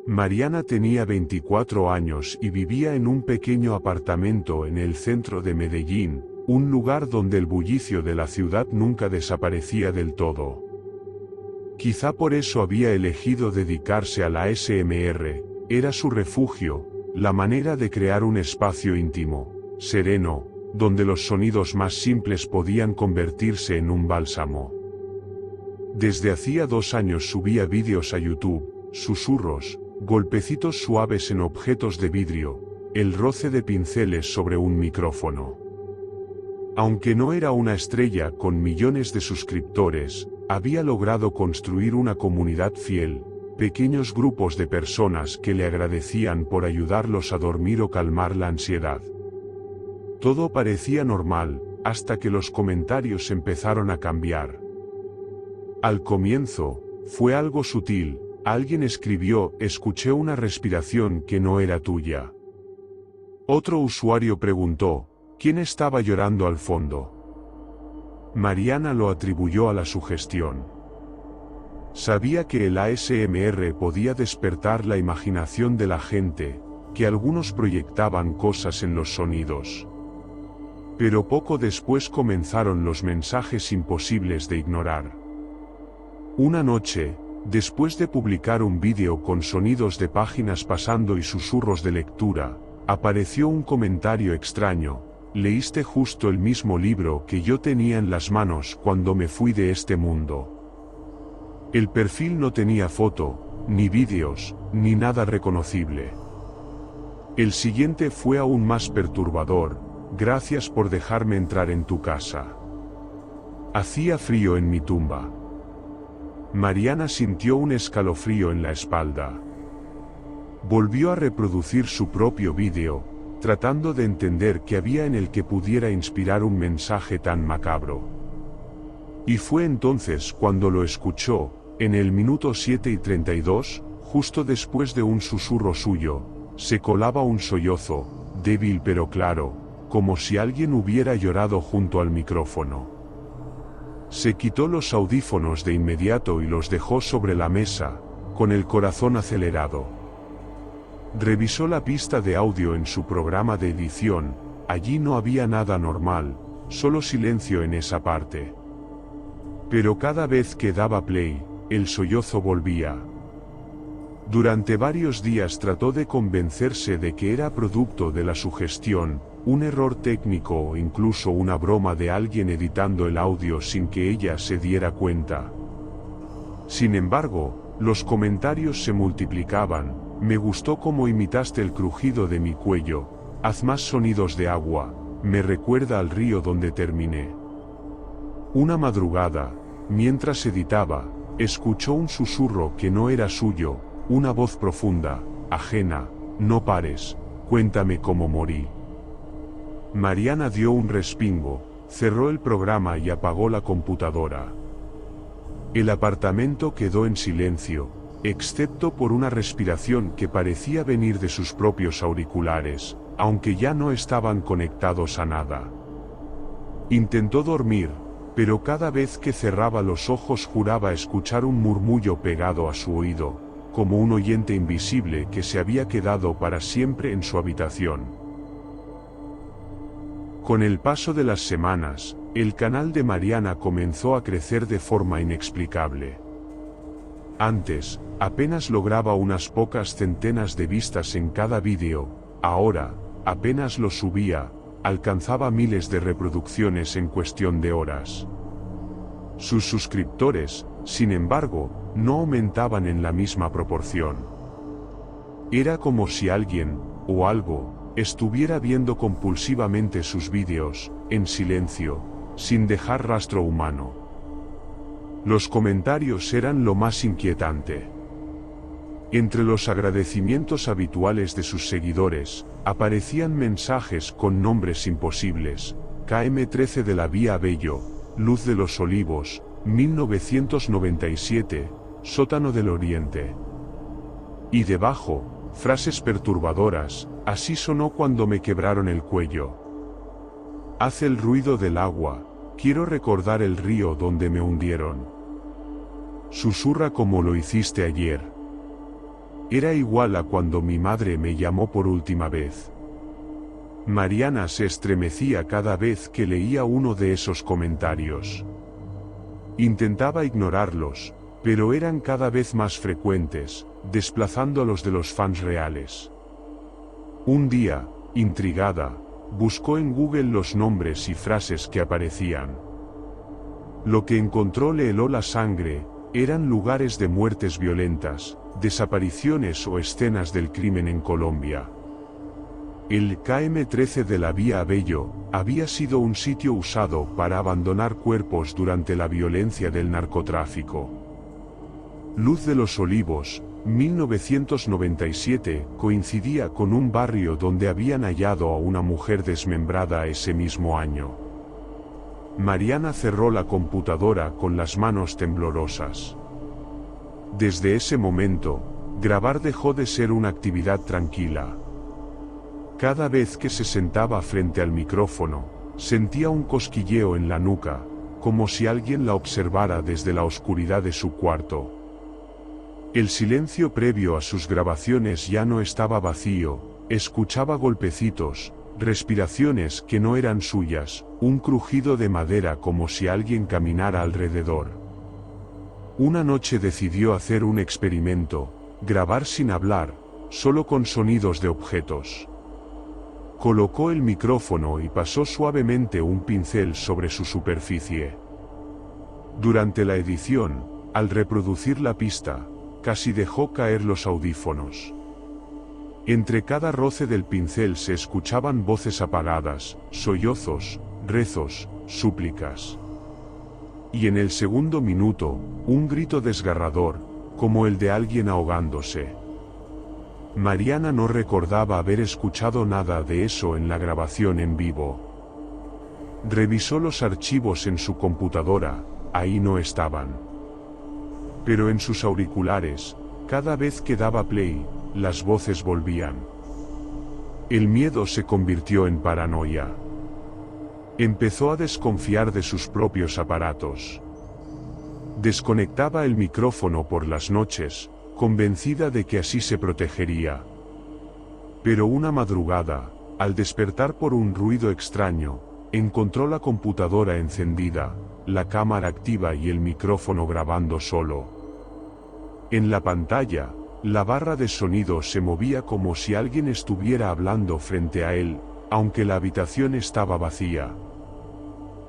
Mariana tenía 24 años y vivía en un pequeño apartamento en el centro de Medellín, un lugar donde el bullicio de la ciudad nunca desaparecía del todo. Quizá por eso había elegido dedicarse a la ASMR, era su refugio, la manera de crear un espacio íntimo, sereno, donde los sonidos más simples podían convertirse en un bálsamo. Desde hacía 2 años subía vídeos a YouTube, susurros, golpecitos suaves en objetos de vidrio, el roce de pinceles sobre un micrófono. Aunque no era una estrella con millones de suscriptores, había logrado construir una comunidad fiel, pequeños grupos de personas que le agradecían por ayudarlos a dormir o calmar la ansiedad. Todo parecía normal, hasta que los comentarios empezaron a cambiar. Al comienzo, fue algo sutil, alguien escribió: escuché una respiración que no era tuya. Otro usuario preguntó: ¿quién estaba llorando al fondo? Mariana lo atribuyó a la sugestión. Sabía que el ASMR podía despertar la imaginación de la gente, que algunos proyectaban cosas en los sonidos. Pero poco después comenzaron los mensajes imposibles de ignorar. Una noche, después de publicar un vídeo con sonidos de páginas pasando y susurros de lectura, apareció un comentario extraño: leíste justo el mismo libro que yo tenía en las manos cuando me fui de este mundo. El perfil no tenía foto, ni vídeos, ni nada reconocible. El siguiente fue aún más perturbador: gracias por dejarme entrar en tu casa. Hacía frío en mi tumba. Mariana sintió un escalofrío en la espalda. Volvió a reproducir su propio vídeo, tratando de entender qué había en el que pudiera inspirar un mensaje tan macabro. Y fue entonces cuando lo escuchó, en el minuto 7:32, justo después de un susurro suyo, se colaba un sollozo, débil pero claro, como si alguien hubiera llorado junto al micrófono. Se quitó los audífonos de inmediato y los dejó sobre la mesa, con el corazón acelerado. Revisó la pista de audio en su programa de edición, allí no había nada normal, solo silencio en esa parte. Pero cada vez que daba play, el sollozo volvía. Durante varios días trató de convencerse de que era producto de la sugestión, un error técnico o incluso una broma de alguien editando el audio sin que ella se diera cuenta. Sin embargo, los comentarios se multiplicaban: me gustó cómo imitaste el crujido de mi cuello, haz más sonidos de agua, me recuerda al río donde terminé. Una madrugada, mientras editaba, escuchó un susurro que no era suyo, una voz profunda, ajena: no pares, cuéntame cómo morí. Mariana dio un respingo, cerró el programa y apagó la computadora. El apartamento quedó en silencio, excepto por una respiración que parecía venir de sus propios auriculares, aunque ya no estaban conectados a nada. Intentó dormir, pero cada vez que cerraba los ojos juraba escuchar un murmullo pegado a su oído, como un oyente invisible que se había quedado para siempre en su habitación. Con el paso de las semanas, el canal de Mariana comenzó a crecer de forma inexplicable. Antes, apenas lograba unas pocas centenas de vistas en cada vídeo, ahora, apenas lo subía, alcanzaba miles de reproducciones en cuestión de horas. Sus suscriptores, sin embargo, no aumentaban en la misma proporción. Era como si alguien, o algo, estuviera viendo compulsivamente sus vídeos, en silencio, sin dejar rastro humano. Los comentarios eran lo más inquietante. Entre los agradecimientos habituales de sus seguidores, aparecían mensajes con nombres imposibles: KM13 de la Vía Bello, Luz de los Olivos, 1997, Sótano del Oriente. Y debajo, frases perturbadoras: así sonó cuando me quebraron el cuello. Hace el ruido del agua, quiero recordar el río donde me hundieron. Susurra como lo hiciste ayer. Era igual a cuando mi madre me llamó por última vez. Mariana se estremecía cada vez que leía uno de esos comentarios. Intentaba ignorarlos, pero eran cada vez más frecuentes, desplazando a los de los fans reales. Un día, intrigada, buscó en Google los nombres y frases que aparecían. Lo que encontró le heló la sangre, eran lugares de muertes violentas, desapariciones o escenas del crimen en Colombia. El KM-13 de la Vía Abello había sido un sitio usado para abandonar cuerpos durante la violencia del narcotráfico. Luz de los Olivos, 1997, coincidía con un barrio donde habían hallado a una mujer desmembrada ese mismo año. Mariana cerró la computadora con las manos temblorosas. Desde ese momento, grabar dejó de ser una actividad tranquila. Cada vez que se sentaba frente al micrófono, sentía un cosquilleo en la nuca, como si alguien la observara desde la oscuridad de su cuarto. El silencio previo a sus grabaciones ya no estaba vacío, escuchaba golpecitos, respiraciones que no eran suyas, un crujido de madera como si alguien caminara alrededor. Una noche decidió hacer un experimento, grabar sin hablar, solo con sonidos de objetos. Colocó el micrófono y pasó suavemente un pincel sobre su superficie. Durante la edición, al reproducir la pista, casi dejó caer los audífonos. Entre cada roce del pincel se escuchaban voces apagadas, sollozos, rezos, súplicas. Y en el segundo minuto, un grito desgarrador, como el de alguien ahogándose. Mariana no recordaba haber escuchado nada de eso en la grabación en vivo. Revisó los archivos en su computadora, ahí no estaban. Pero en sus auriculares, cada vez que daba play, las voces volvían. El miedo se convirtió en paranoia. Empezó a desconfiar de sus propios aparatos. Desconectaba el micrófono por las noches, convencida de que así se protegería. Pero una madrugada, al despertar por un ruido extraño, encontró la computadora encendida, la cámara activa y el micrófono grabando solo. En la pantalla, la barra de sonido se movía como si alguien estuviera hablando frente a él, aunque la habitación estaba vacía.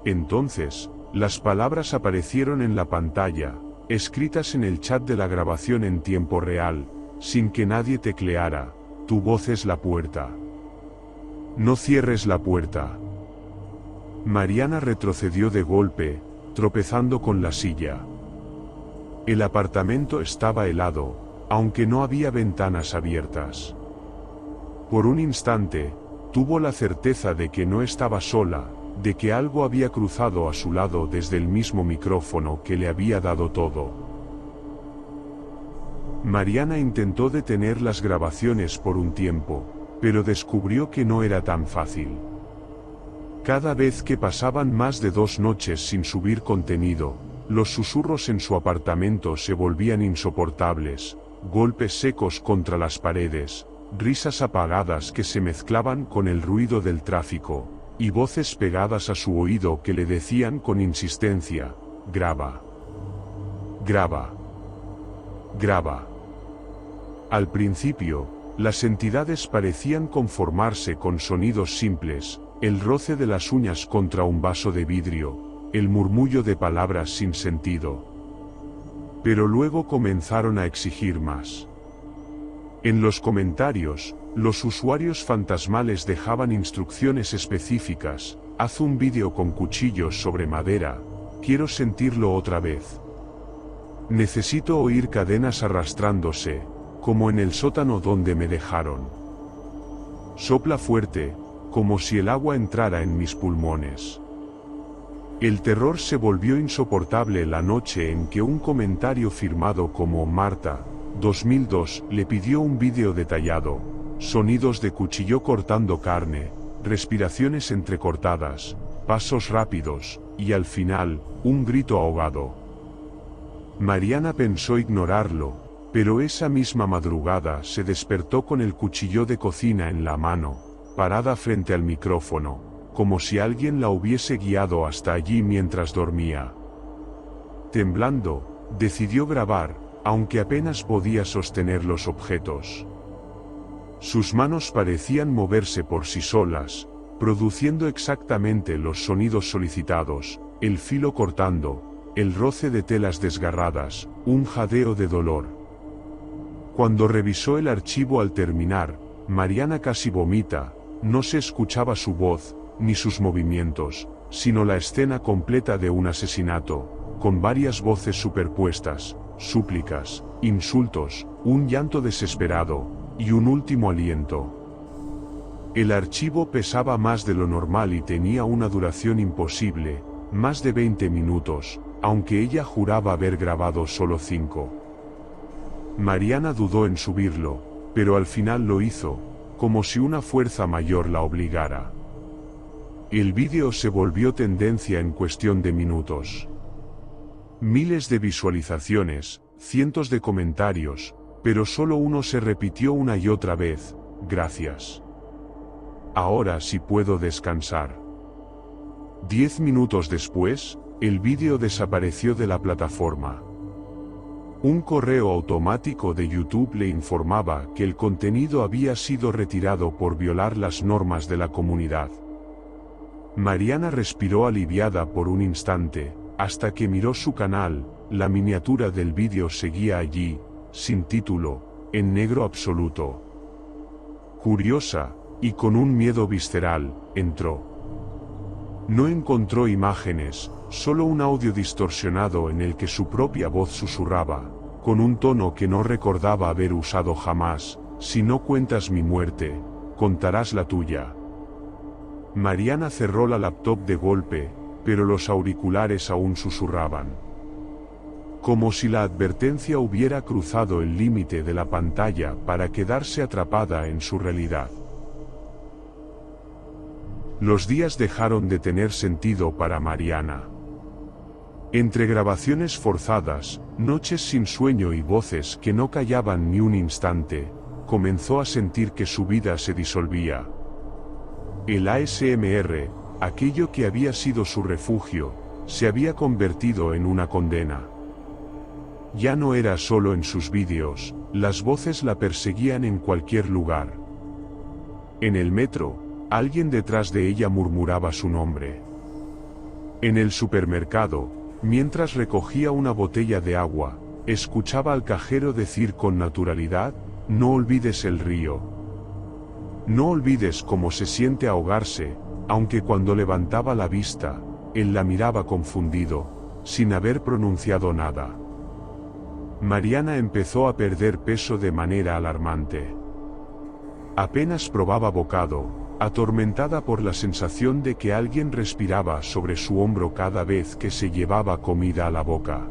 Entonces, las palabras aparecieron en la pantalla, escritas en el chat de la grabación en tiempo real, sin que nadie tecleara: tu voz es la puerta. No cierres la puerta. Mariana retrocedió de golpe, tropezando con la silla. El apartamento estaba helado, aunque no había ventanas abiertas. Por un instante, tuvo la certeza de que no estaba sola, de que algo había cruzado a su lado desde el mismo micrófono que le había dado todo. Mariana intentó detener las grabaciones por un tiempo, pero descubrió que no era tan fácil. Cada vez que pasaban más de 2 noches sin subir contenido, los susurros en su apartamento se volvían insoportables, golpes secos contra las paredes, risas apagadas que se mezclaban con el ruido del tráfico, y voces pegadas a su oído que le decían con insistencia: graba, graba, graba. Al principio, las entidades parecían conformarse con sonidos simples, el roce de las uñas contra un vaso de vidrio, el murmullo de palabras sin sentido. Pero luego comenzaron a exigir más. En los comentarios, los usuarios fantasmales dejaban instrucciones específicas: haz un vídeo con cuchillos sobre madera, quiero sentirlo otra vez. Necesito oír cadenas arrastrándose, como en el sótano donde me dejaron. Sopla fuerte, como si el agua entrara en mis pulmones. El terror se volvió insoportable la noche en que un comentario firmado como Marta, 2002, le pidió un vídeo detallado: sonidos de cuchillo cortando carne, respiraciones entrecortadas, pasos rápidos, y al final, un grito ahogado. Mariana pensó ignorarlo, Pero esa misma madrugada se despertó con el cuchillo de cocina en la mano, parada frente al micrófono, como si alguien la hubiese guiado hasta allí mientras dormía. Temblando, decidió grabar, aunque apenas podía sostener los objetos. Sus manos parecían moverse por sí solas, produciendo exactamente los sonidos solicitados, el filo cortando, el roce de telas desgarradas, un jadeo de dolor. Cuando revisó el archivo al terminar, Mariana casi vomita, no se escuchaba su voz, ni sus movimientos, sino la escena completa de un asesinato, con varias voces superpuestas, súplicas, insultos, un llanto desesperado, y un último aliento. El archivo pesaba más de lo normal y tenía una duración imposible, más de 20 minutos, aunque ella juraba haber grabado solo 5. Mariana dudó en subirlo, pero al final lo hizo, como si una fuerza mayor la obligara. El vídeo se volvió tendencia en cuestión de minutos. Miles de visualizaciones, cientos de comentarios, pero solo uno se repitió una y otra vez: gracias. Ahora sí puedo descansar. 10 minutos después, el vídeo desapareció de la plataforma. Un correo automático de YouTube le informaba que el contenido había sido retirado por violar las normas de la comunidad. Mariana respiró aliviada por un instante, hasta que miró su canal. La miniatura del vídeo seguía allí, sin título, en negro absoluto. Curiosa, y con un miedo visceral, entró. No encontró imágenes, solo un audio distorsionado en el que su propia voz susurraba, con un tono que no recordaba haber usado jamás: si no cuentas mi muerte, contarás la tuya. Mariana cerró la laptop de golpe, pero los auriculares aún susurraban. Como si la advertencia hubiera cruzado el límite de la pantalla para quedarse atrapada en su realidad. Los días dejaron de tener sentido para Mariana. Entre grabaciones forzadas, noches sin sueño y voces que no callaban ni un instante, comenzó a sentir que su vida se disolvía. El ASMR, aquello que había sido su refugio, se había convertido en una condena. Ya no era solo en sus vídeos, las voces la perseguían en cualquier lugar. En el metro, alguien detrás de ella murmuraba su nombre. En el supermercado, mientras recogía una botella de agua, escuchaba al cajero decir con naturalidad: no olvides el río. No olvides cómo se siente ahogarse, aunque cuando levantaba la vista, él la miraba confundido, sin haber pronunciado nada. Mariana empezó a perder peso de manera alarmante. Apenas probaba bocado, atormentada por la sensación de que alguien respiraba sobre su hombro cada vez que se llevaba comida a la boca.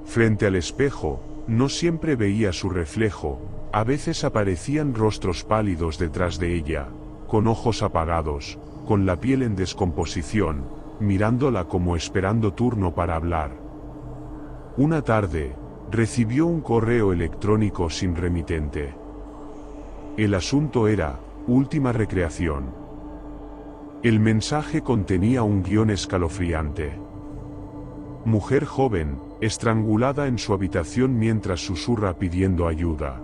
Frente al espejo, no siempre veía su reflejo, a veces aparecían rostros pálidos detrás de ella, con ojos apagados, con la piel en descomposición, mirándola como esperando turno para hablar. Una tarde, recibió un correo electrónico sin remitente. El asunto era: última recreación. El mensaje contenía un guión escalofriante. Mujer joven, estrangulada en su habitación mientras susurra pidiendo ayuda.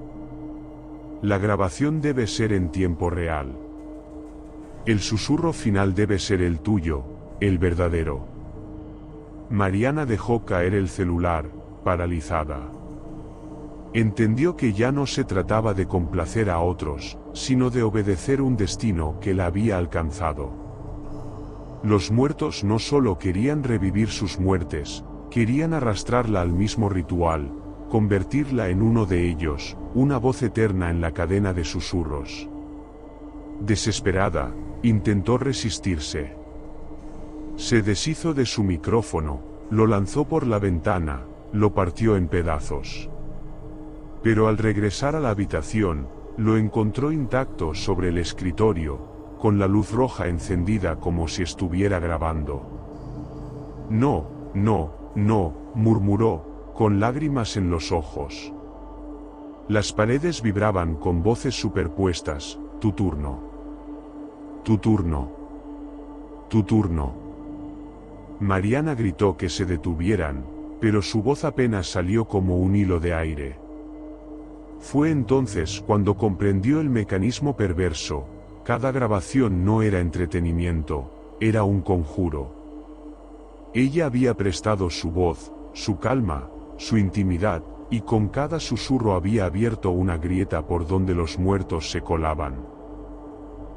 La grabación debe ser en tiempo real. El susurro final debe ser el tuyo, el verdadero. Mariana dejó caer el celular, paralizada. Entendió que ya no se trataba de complacer a otros, sino de obedecer un destino que la había alcanzado. Los muertos no solo querían revivir sus muertes, querían arrastrarla al mismo ritual, convertirla en uno de ellos, una voz eterna en la cadena de susurros. Desesperada, intentó resistirse. Se deshizo de su micrófono, lo lanzó por la ventana, lo partió en pedazos. Pero al regresar a la habitación, lo encontró intacto sobre el escritorio, con la luz roja encendida como si estuviera grabando. No, no, no, murmuró, con lágrimas en los ojos. Las paredes vibraban con voces superpuestas: tu turno. Tu turno. Tu turno. Mariana gritó que se detuvieran, pero su voz apenas salió como un hilo de aire. Fue entonces cuando comprendió el mecanismo perverso. Cada grabación no era entretenimiento, era un conjuro. Ella había prestado su voz, su calma, su intimidad, y con cada susurro había abierto una grieta por donde los muertos se colaban.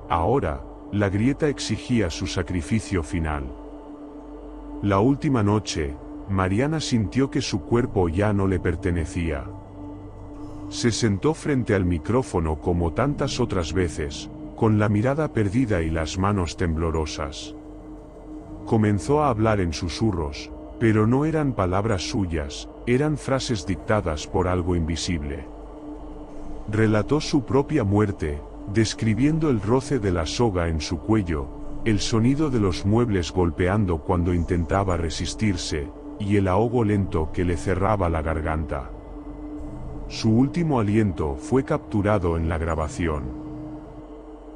Ahora, la grieta exigía su sacrificio final. La última noche, Mariana sintió que su cuerpo ya no le pertenecía. Se sentó frente al micrófono como tantas otras veces, con la mirada perdida y las manos temblorosas. Comenzó a hablar en susurros, pero no eran palabras suyas, eran frases dictadas por algo invisible. Relató su propia muerte, describiendo el roce de la soga en su cuello, el sonido de los muebles golpeando cuando intentaba resistirse, y el ahogo lento que le cerraba la garganta. Su último aliento fue capturado en la grabación.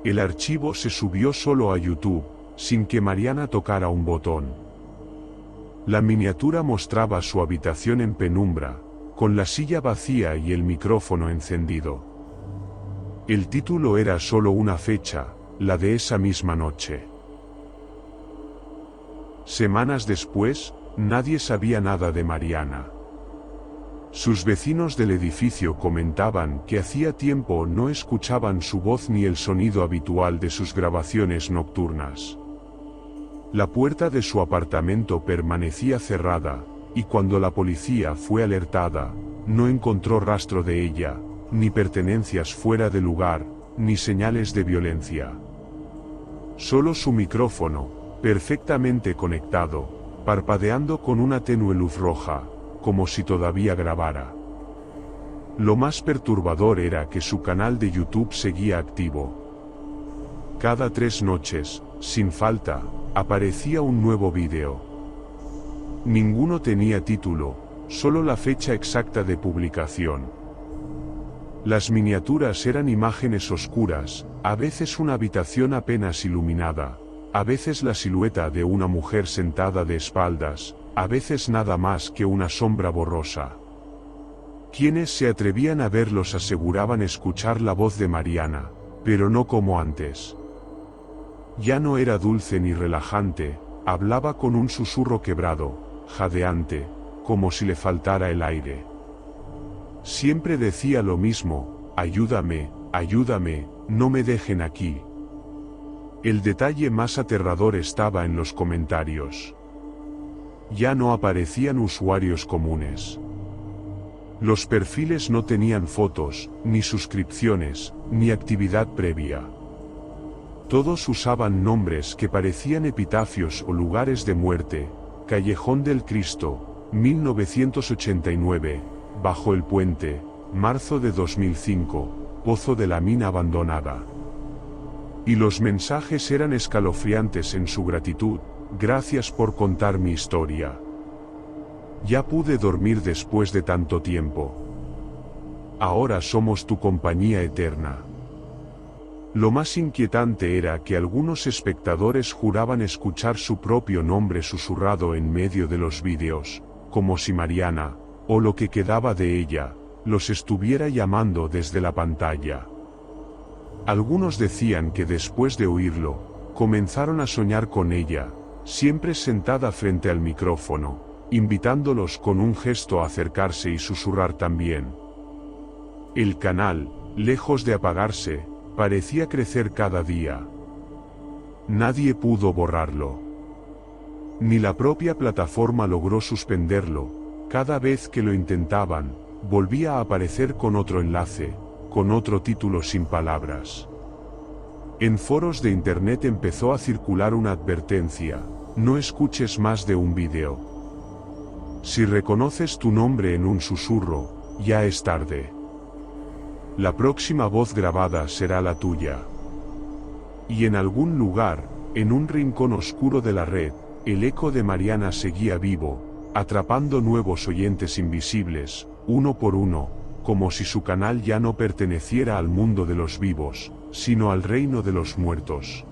El archivo se subió solo a YouTube, sin que Mariana tocara un botón. La miniatura mostraba su habitación en penumbra, con la silla vacía y el micrófono encendido. El título era solo una fecha, la de esa misma noche. Semanas después, nadie sabía nada de Mariana. Sus vecinos del edificio comentaban que hacía tiempo no escuchaban su voz ni el sonido habitual de sus grabaciones nocturnas. La puerta de su apartamento permanecía cerrada, y cuando la policía fue alertada, no encontró rastro de ella, ni pertenencias fuera de lugar, ni señales de violencia. Solo su micrófono, perfectamente conectado, parpadeando con una tenue luz roja, como si todavía grabara. Lo más perturbador era que su canal de YouTube seguía activo. Cada 3 noches, sin falta, aparecía un nuevo vídeo. Ninguno tenía título, solo la fecha exacta de publicación. Las miniaturas eran imágenes oscuras, a veces una habitación apenas iluminada, a veces la silueta de una mujer sentada de espaldas, a veces nada más que una sombra borrosa. Quienes se atrevían a verlos aseguraban escuchar la voz de Mariana, pero no como antes. Ya no era dulce ni relajante, hablaba con un susurro quebrado, jadeante, como si le faltara el aire. Siempre decía lo mismo: ayúdame, ayúdame, no me dejen aquí. El detalle más aterrador estaba en los comentarios. Ya no aparecían usuarios comunes. Los perfiles no tenían fotos, ni suscripciones, ni actividad previa. Todos usaban nombres que parecían epitafios o lugares de muerte: Callejón del Cristo, 1989, Bajo el Puente, marzo de 2005, Pozo de la Mina abandonada. Y los mensajes eran escalofriantes en su gratitud: gracias por contar mi historia. Ya pude dormir después de tanto tiempo. Ahora somos tu compañía eterna. Lo más inquietante era que algunos espectadores juraban escuchar su propio nombre susurrado en medio de los vídeos, como si Mariana, o lo que quedaba de ella, los estuviera llamando desde la pantalla. Algunos decían que después de oírlo, comenzaron a soñar con ella, siempre sentada frente al micrófono, invitándolos con un gesto a acercarse y susurrar también. El canal, lejos de apagarse, parecía crecer cada día. Nadie pudo borrarlo. Ni la propia plataforma logró suspenderlo. Cada vez que lo intentaban, volvía a aparecer con otro enlace, con otro título sin palabras. En foros de internet empezó a circular una advertencia: no escuches más de un vídeo. Si reconoces tu nombre en un susurro, ya es tarde. La próxima voz grabada será la tuya. Y en algún lugar, en un rincón oscuro de la red, el eco de Mariana seguía vivo, atrapando nuevos oyentes invisibles, uno por uno, como si su canal ya no perteneciera al mundo de los vivos, sino al reino de los muertos.